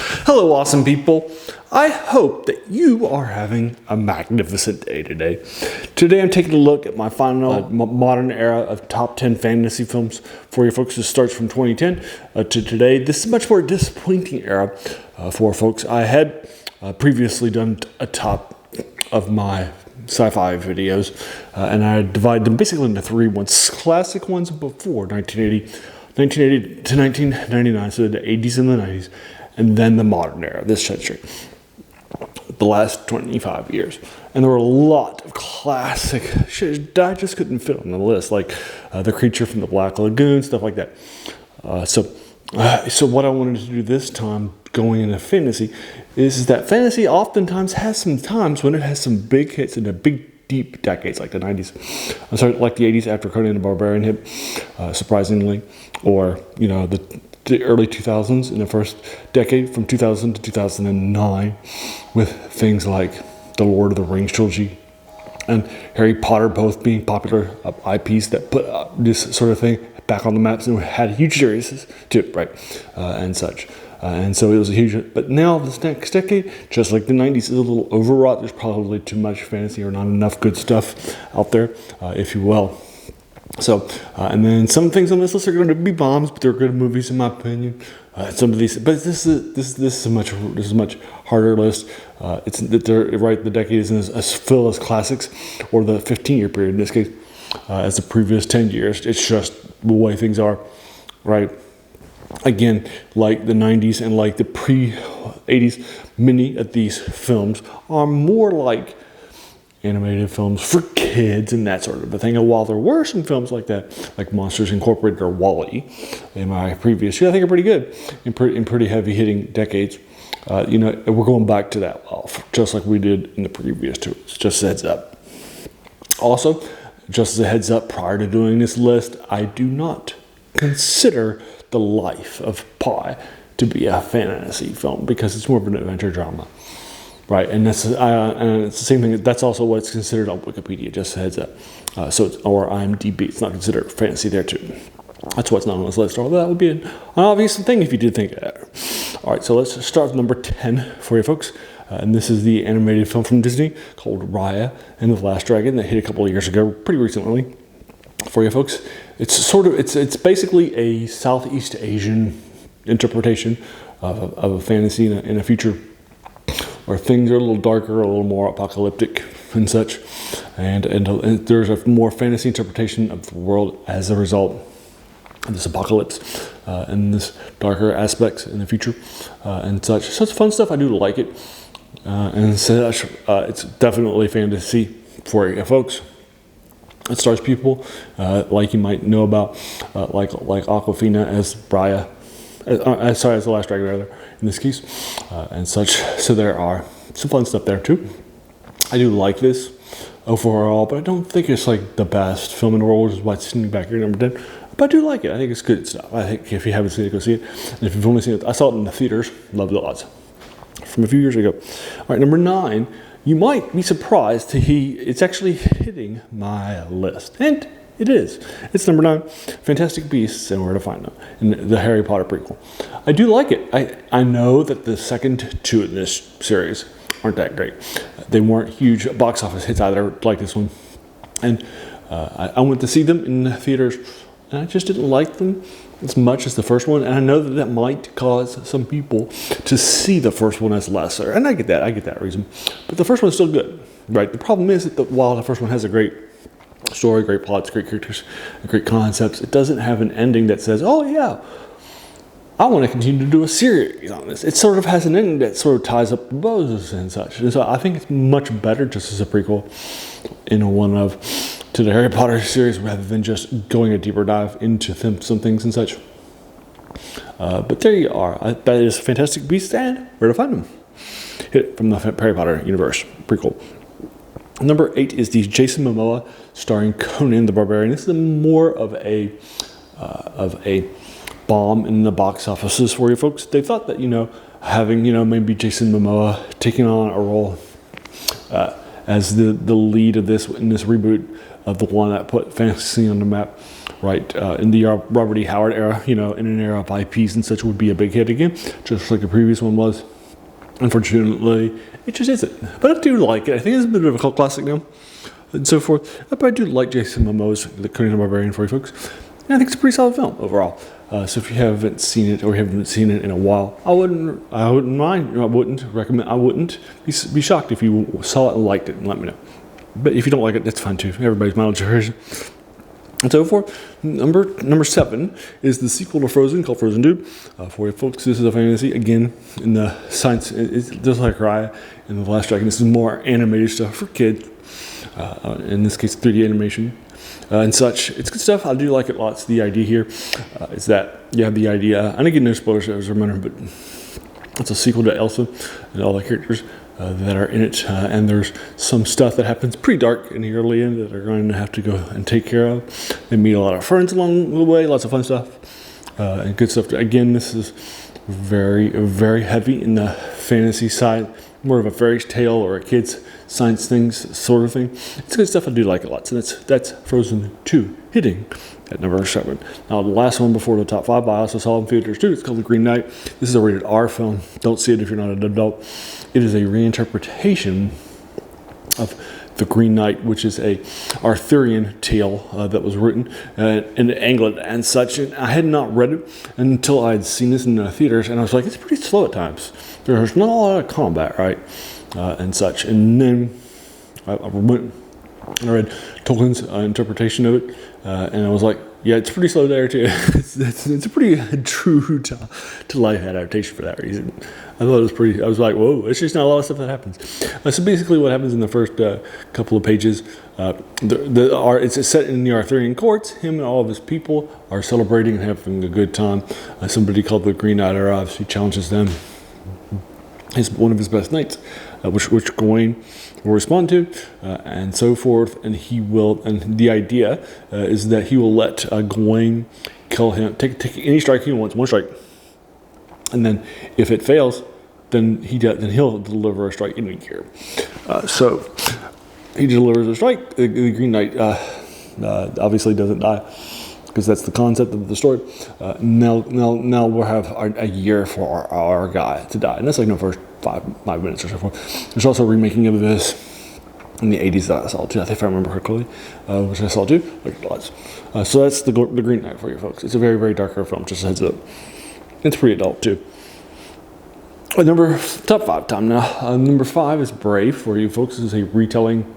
Hello, awesome people. I hope that you are having a magnificent day today. Today I'm taking a look at my final modern era of top 10 fantasy films for you folks. This starts from 2010 to today. This is a much more disappointing era for folks. I had previously done a top of my sci-fi videos, and I divide them basically into three ones. Classic ones before 1980 to 1999, so the 80s and the 90s, and then the modern era, this century, the last 25 years. And there were a lot of classic shit that I just couldn't fit on the list, like The Creature from the Black Lagoon, stuff like that. So what I wanted to do this time, going into fantasy, is that fantasy oftentimes has some times when it has some big hits in the big deep decades, like the 90s. I'm sorry, like the 80s after Conan the Barbarian hit, surprisingly, or the early 2000s in the first decade, from 2000 to 2009, with things like the Lord of the Rings trilogy and Harry Potter both being popular IPs that put this sort of thing back on the maps and had huge series too, right, and such. And so it was a huge, but now this next decade, just like the 90s, is a little overwrought. There's probably too much fantasy or not enough good stuff out there, if you will. So, and then some things on this list are going to be bombs, but they're good movies in my opinion. Some of these, but this is a much harder list. It's that they're right. The decade isn't as full as classics, or the 15-year period in this case, as the previous 10 years. It's just the way things are, right? Again, like the 90s and like the pre-80s, many of these films are more like animated films for kids and that sort of a thing. And while there were some films like that, like Monsters Incorporated or WALL-E in my previous year, I think are pretty good in pretty heavy hitting decades. We're going back to that just like we did in the previous two. It's just a heads up. Also, just as a heads up, prior to doing this list, I do not consider The Life of Pi to be a fantasy film because it's more of an adventure drama, right? And it's the same thing. That's also what it's considered on Wikipedia. Just a heads up. Or IMDb. It's not considered fantasy there too. That's why it's not on this list. Although that would be an obvious thing if you did think of that. All right, so let's start with number 10 for you folks. And this is the animated film from Disney called Raya and the Last Dragon that hit a couple of years ago, pretty recently, for you folks. It's basically a Southeast Asian interpretation of a fantasy in a future where things are a little darker, a little more apocalyptic and such, and there's a more fantasy interpretation of the world as a result of this apocalypse and this darker aspects in the future and such. So it's fun stuff. I do like it, and such. It's definitely fantasy for you folks. It stars people like you might know about, like Aquafina as Raya, as the Last Dragon rather, in this case, and such. So there are some fun stuff there too. I do like this overall, but I don't think it's like the best film in the world, which is why it's sitting back here number 10. But I do like it. I think it's good stuff. I think if you haven't seen it, go see it. And if you've only seen it, I saw it in the theaters. Loved it lots. From a few years ago. All right, number 9. You might be surprised it's actually hitting my list. And it is. It's number 9, Fantastic Beasts and Where to Find Them, in the Harry Potter prequel. I do like it. I know that the second two in this series aren't that great. They weren't huge box office hits either, like this one. And I went to see them in the theaters, and I just didn't like them as much as the first one, and I know that might cause some people to see the first one as lesser, and I get that reason, but the first one's still good, right? The problem is that while the first one has a great story, great plots, great characters, and great concepts, it doesn't have an ending that says, oh yeah, I want to continue to do a series on this. It sort of has an ending that sort of ties up the bows and such, and so I think it's much better just as a prequel to the Harry Potter series rather than just going a deeper dive into some things and such. But there you are. That is Fantastic Beasts and Where to Find Them. Hit it from the Harry Potter universe prequel. Number 8 is the Jason Momoa starring Conan the Barbarian. This is more of a bomb in the box offices for you folks. They thought that having maybe Jason Momoa taking on a role as the lead of this in this reboot of the one that put fantasy on the map right? In the Robert E. Howard era, in an era of IPs and such, would be a big hit again, just like the previous one was. Unfortunately, it just isn't. But I do like it. I think it's a bit of a cult classic now, and so forth. But I do like Jason Momoa's The Conan the Barbarian for you folks. And I think it's a pretty solid film overall. So if you haven't seen it or haven't seen it in a while, I wouldn't mind. I wouldn't recommend. I wouldn't be shocked if you saw it and liked it and let me know. But if you don't like it, that's fine too. Everybody's mileage version. And so forth. Number 7 is the sequel to Frozen called Frozen 2. For you folks, this is a fantasy. Again, in the science, it's just like Raya and The Last Dragon. This is more animated stuff for kids. In this case, 3D animation and such. It's good stuff. I do like it lots. The idea here is that you have the idea, and again, no spoilers as a reminder, but it's a sequel to Elsa and all the characters that are in it, and there's some stuff that happens pretty dark in the early end that they're going to have to go and take care of. They meet a lot of friends along the way, lots of fun stuff, and good stuff. Again, this is very, very heavy in the fantasy side, more of a fairy tale or a kid's science things sort of thing. It's good stuff. I do like it lots, and that's Frozen 2 hitting at number 7. Now, the last one before the top 5, I also saw in theaters too. It's called The Green Knight. This is a rated R film. Don't see it if you're not an adult. It is a reinterpretation of The Green Knight, which is a Arthurian tale that was written in England and such. And I had not read it until I had seen this in the theaters, and I was like, it's pretty slow at times. There's not a lot of combat, right, and such. And then I went and I read Tolkien's interpretation of it, and I was like, yeah, it's pretty slow there too. it's a pretty true to life adaptation for that reason. I thought it was pretty. I was like, whoa, it's just not a lot of stuff that happens. So basically, what happens in the first couple of pages, it's set in the Arthurian courts. Him and all of his people are celebrating and having a good time. Somebody called the Green Knight arrives. He challenges them. He's one of his best knights, which Gawain will respond to, and so forth. And he will. And the idea is that he will let Gawain kill him. Take any strike he wants, one strike. And then, if it fails, then he'll deliver a strike in a year. So he delivers a strike. The Green Knight obviously doesn't die, because that's the concept of the story. Now we'll have a year for our guy to die, and that's like the first 5 minutes or so forth. There's also a remaking of this in the 80s that I saw too, if I remember correctly, which I saw too. Like lots. So that's the Green Knight for you folks. It's a very, very darker film. Just a heads up. It's pretty adult too. Top 5 time now. Number 5 is Brave for you folks. This is a retelling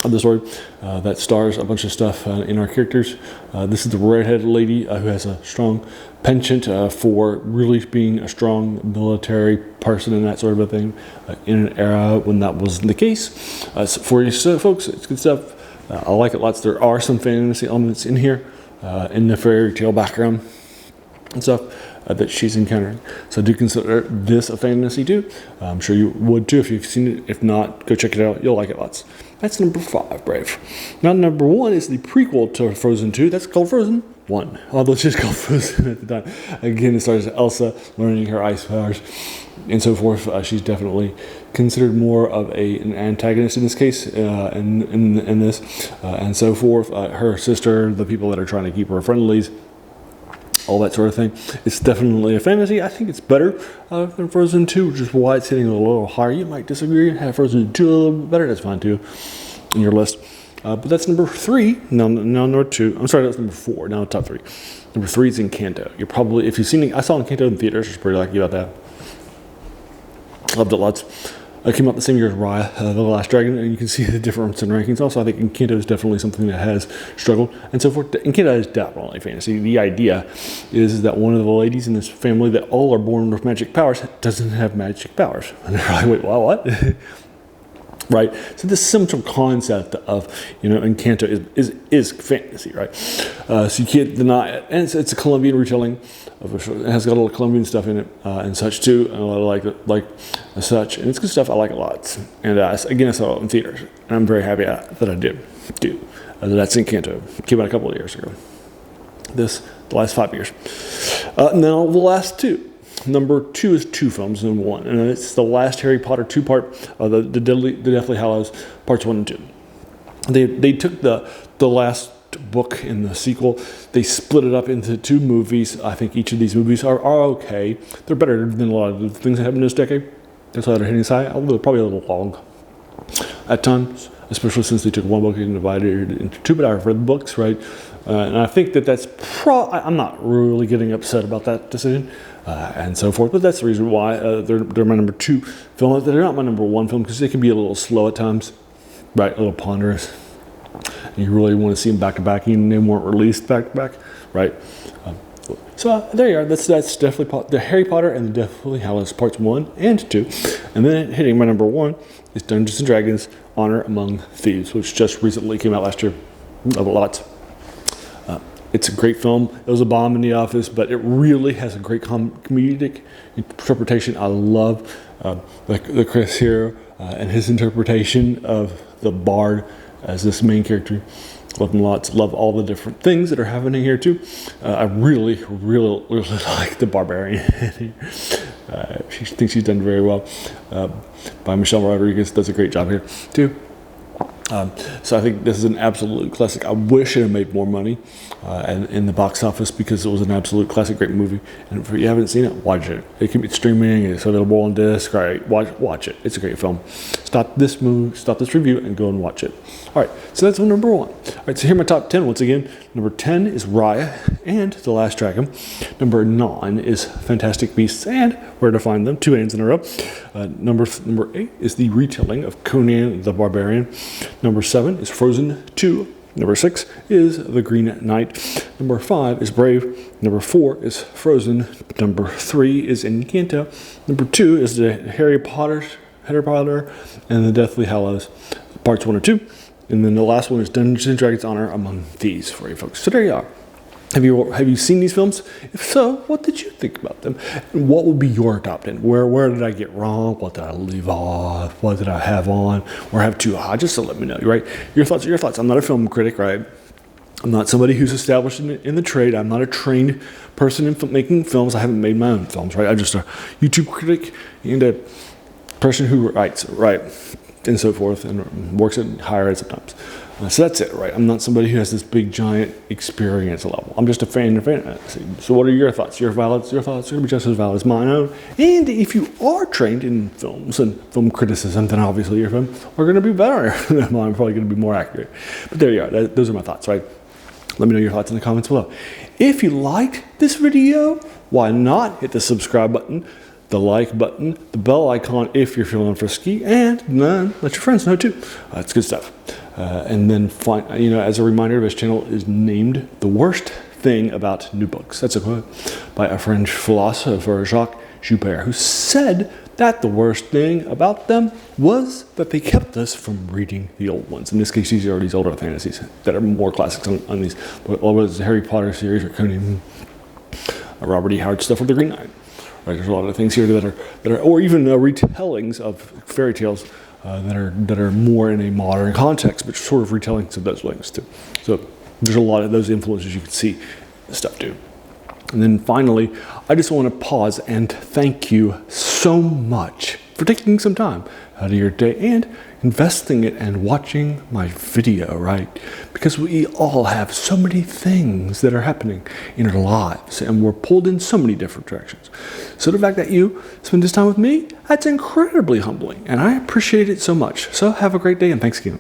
of the story that stars a bunch of stuff in our characters. This is the redheaded lady who has a strong penchant for really being a strong military person and that sort of a thing in an era when that wasn't the case. For you folks, it's good stuff. I like it lots. There are some fantasy elements in here in the fairy tale background and stuff that she's encountering. So do consider this a fantasy too. I'm sure you would too if you've seen it. If not, go check it out. You'll like it lots. That's number 5, Brave. Now number 1 is the prequel to Frozen 2. That's called Frozen 1. Although it's just called Frozen at the time. Again, it stars Elsa learning her ice powers and so forth. She's definitely considered more of an antagonist in this case, in this, and so forth. Her sister, the people that are trying to keep her friendlies, all that sort of thing. It's definitely a fantasy. I think it's better than Frozen 2, which is why it's hitting a little higher. You might disagree. Have Frozen 2 a little bit better. That's fine too in your list. But that's number 3. Now number 2. I'm sorry, that's number 4. Now top 3. Number 3 is Encanto. You're probably, if you've seen it, I saw Encanto in theaters. I was pretty lucky about that. Loved it lots. It came out the same year as Raya, The Last Dragon, and you can see the difference in rankings. Also, I think Encanto is definitely something that has struggled, and so forth. Encanto is definitely fantasy. The idea is that one of the ladies in this family that all are born with magic powers doesn't have magic powers. And they're like, wait, what? Right? So this central concept of, Encanto is fantasy, right? So you can't deny it. And it's a Colombian retelling of a show. It has got a little Colombian stuff in it and such too. And a lot of like such. And it's good stuff. I like it lots. And again, I saw it in theaters. And I'm very happy that I did do. That's Encanto. It came out a couple of years ago. The last 5 years. Now, the last 2. Number 2 is 2 films in 1, and it's the last Harry Potter 2-part, the Deathly Hallows, parts 1 and 2. They took the last first book in the sequel. They split it up into 2 movies. I think each of these movies are okay. They're better than a lot of the things that happened this decade. That's why they're hitting side. Although probably a little long at times, especially since they took one book and divided it into 2. But I've read the books, right? And I think that's I'm not really getting upset about that decision and so forth. But that's the reason why they're my number 2 film. They're not my number 1 film because they can be a little slow at times, right? A little ponderous. And you really want to see them back to back, even they weren't released back to back, right? So there you are. That's definitely the Harry Potter and the Deathly Hallows Parts 1 and 2. And then hitting my number 1 is Dungeons and Dragons: Honor Among Thieves, which just recently came out last year. Love it lots. It's a great film. It was a bomb in the office, but it really has a great comedic interpretation. I love the Chris here and his interpretation of the bard as this main character. Love him lots. Love all the different things that are happening here too. I really like the barbarian. She thinks she's done very well. By Michelle Rodriguez, does a great job here too. So I think this is an absolute classic. I wish it had made more money in the box office because it was an absolute classic, great movie. And if you haven't seen it, watch it. It can be streaming. It's available on disc. Right, watch it. It's a great film. Stop this review, and go and watch it. All right, so that's number 1. All right, so here are my top 10 once again. Number 10 is Raya and The Last Dragon. Number 9 is Fantastic Beasts and Where to Find Them. 2 hands in a row. Number 8 is the retelling of Conan the Barbarian. Number 7 is Frozen 2. Number 6 is The Green Knight. Number 5 is Brave. Number 4 is Frozen. Number 3 is Encanto. Number 2 is the Harry Potter and the Deathly Hallows Parts 1 and 2. And then the last one is Dungeons and Dragons: Honor Among Thieves for you folks. So there you are. Have you seen these films? If so, what did you think about them? And what will be your top 10? Where did I get wrong? What did I leave off? What did I have on or have too high? Just to let me know, right? Your thoughts are your thoughts. I'm not a film critic, right? I'm not somebody who's established in the trade. I'm not a trained person in making films. I haven't made my own films, right? I'm just a YouTube critic and a person who writes, right? And so forth, and works at higher ed sometimes. So that's it, right? I'm not somebody who has this big, giant experience level. I'm just a fan of fantasy. So what are your thoughts? Your thoughts are going to be just as valid as mine own. And if you are trained in films and film criticism, then obviously your film are going to be better. Mine probably going to be more accurate. But there you are. Those are my thoughts, right? Let me know your thoughts in the comments below. If you liked this video, why not hit the subscribe button, the like button, the bell icon if you're feeling frisky, and then let your friends know too. It's good stuff. And then, as a reminder, this channel is named The Worst Thing About New Books. That's a quote by a French philosopher, Jacques Joubert, who said that the worst thing about them was that they kept us from reading the old ones. In this case, these are these older fantasies that are more classics on these. Whether it's the Harry Potter series or Conan, Robert E. Howard stuff, or the Green Knight. Right, there's a lot of things here that are, or even retellings of fairy tales that are more in a modern context, but sort of retellings of those things too. So there's a lot of those influences you can see stuff too. And then finally, I just want to pause and thank you so much for taking some time out of your day and investing it and watching my video, right? Because we all have so many things that are happening in our lives and we're pulled in so many different directions. So the fact that you spend this time with me, that's incredibly humbling and I appreciate it so much. So have a great day and thanks again.